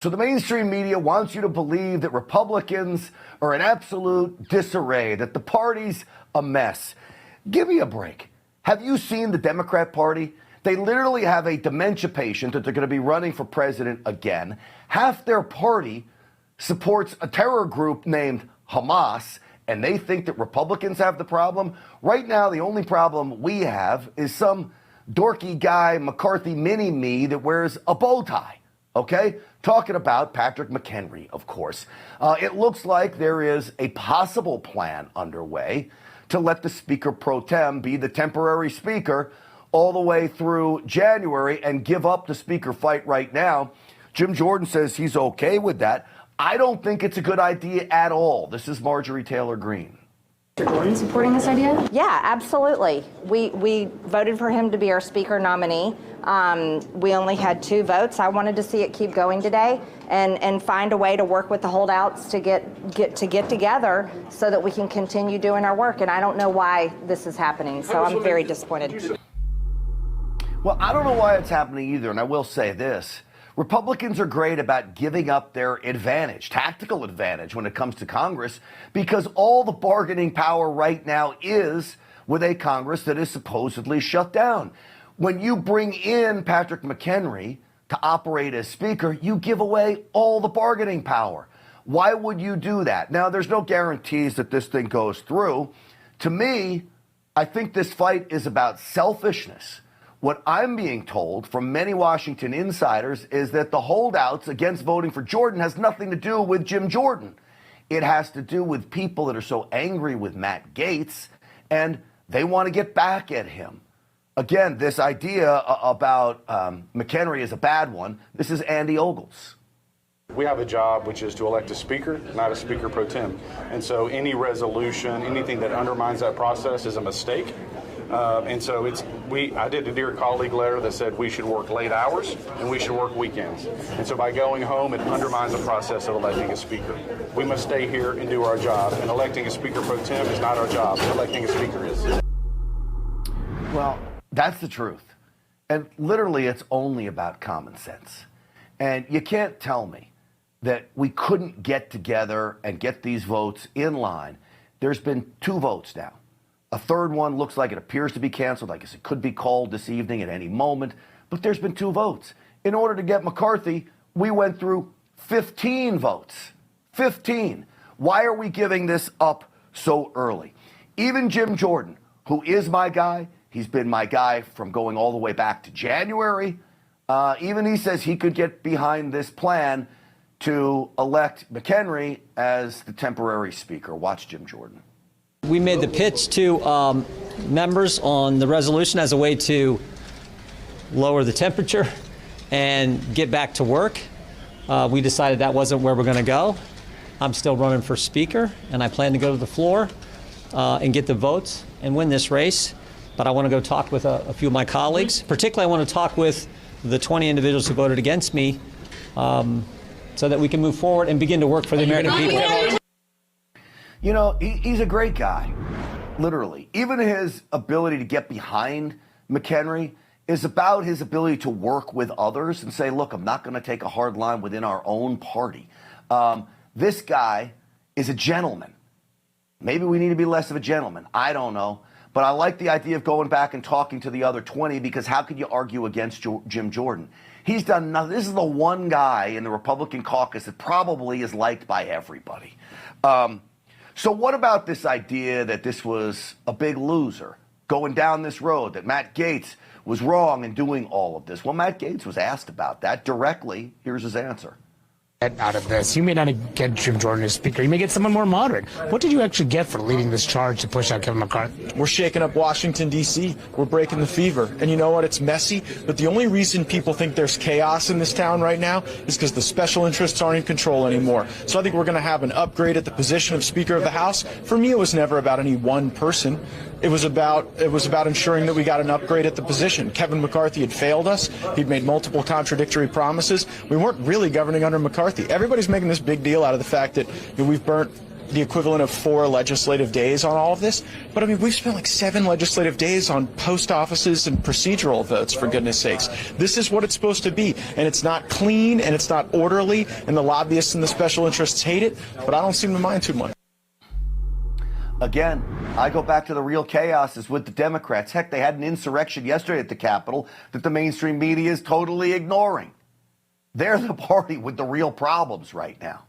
So the mainstream media wants you to believe that Republicans are in absolute disarray, that the party's a mess. Give me a break. Have you seen the Democrat Party? They literally have a dementia patient that they're going to be running for president again. Half their party supports a terror group named Hamas, and they think that Republicans have the problem. Right now, the only problem we have is some dorky guy, McCarthy mini-me, that wears a bow tie. Okay? Talking about Patrick McHenry, of course. It looks like there is a possible plan underway to let the Speaker pro tem be the temporary Speaker all the way through January and give up the Speaker fight right now. Jim Jordan says he's okay with that. I don't think it's a good idea at all. This is Marjorie Taylor Greene. Mr. Jordan supporting this idea? Yeah, absolutely. We voted for him to be our Speaker nominee. We only had 2 votes. I wanted to see it keep going today and find a way to work with the holdouts to get together so that we can continue doing our work. And I don't know why this is happening, so I'm very disappointed. Well, I don't know why it's happening either, and I will say this. Republicans are great about giving up their advantage, tactical advantage, when it comes to Congress, because all the bargaining power right now is with a Congress that is supposedly shut down. When you bring in Patrick McHenry to operate as Speaker, you give away all the bargaining power. Why would you do that? Now, there's no guarantees that this thing goes through. To me, I think this fight is about selfishness. What I'm being told from many Washington insiders is that the holdouts against voting for Jordan has nothing to do with Jim Jordan. It has to do with people that are so angry with Matt Gaetz, and they want to get back at him. Again, this idea about McHenry is a bad one. This is Andy Ogles. We have a job, which is to elect a speaker, not a speaker pro tem. And so any resolution, anything that undermines that process is a mistake. And so I did a Dear Colleague letter that said we should work late hours and we should work weekends. And so by going home, it undermines the process of electing a speaker. We must stay here and do our job. And electing a speaker pro tem is not our job. Electing a speaker is. Well, that's the truth. And literally, it's only about common sense. And you can't tell me that we couldn't get together and get these votes in line. There's been 2 votes now. A third one looks like it appears to be canceled. I guess it could be called this evening at any moment. But there's been 2 votes. In order to get McCarthy, we went through 15 votes. 15. Why are we giving this up so early? Even Jim Jordan, who is my guy, he's been my guy from going all the way back to January. Even he says he could get behind this plan to elect McHenry as the temporary Speaker. Watch Jim Jordan. We made the pitch to members on the resolution as a way to lower the temperature and get back to work. We decided that wasn't where we're going to go. I'm still running for Speaker, and I plan to go to the floor and get the votes and win this race. But I want to go talk with a few of my colleagues. Particularly, I want to talk with the 20 individuals who voted against me so that we can move forward and begin to work for the American people. You know, he's a great guy, literally. Even his ability to get behind McHenry is about his ability to work with others and say, look, I'm not going to take a hard line within our own party. This guy is a gentleman. Maybe we need to be less of a gentleman. I don't know. But I like the idea of going back and talking to the other 20, because how could you argue against Jim Jordan? He's done nothing. This is the one guy in the Republican caucus that probably is liked by everybody. So what about this idea that this was a big loser going down this road, that Matt Gaetz was wrong in doing all of this? Well, Matt Gaetz was asked about that directly. Here's his answer. Out of this, you may not get Jim Jordan as Speaker. You may get someone more moderate. What did you actually get for leading this charge to push out Kevin McCarthy? We're shaking up Washington, D.C. We're breaking the fever. And you know what? It's messy. But the only reason people think there's chaos in this town right now is because the special interests aren't in control anymore. So I think we're going to have an upgrade at the position of Speaker of the House. For me, it was never about any one person. It was about ensuring that we got an upgrade at the position. Kevin McCarthy had failed us. He'd made multiple contradictory promises. We weren't really governing under McCarthy. Everybody's making this big deal out of the fact that we've burnt the equivalent of 4 legislative days on all of this. But I mean, we've spent like 7 legislative days on post offices and procedural votes, for goodness sakes. This is what it's supposed to be. And it's not clean and it's not orderly. And the lobbyists and the special interests hate it. But I don't seem to mind too much. Again, I go back to the real chaos is with the Democrats. Heck, they had an insurrection yesterday at the Capitol that the mainstream media is totally ignoring. They're the party with the real problems right now.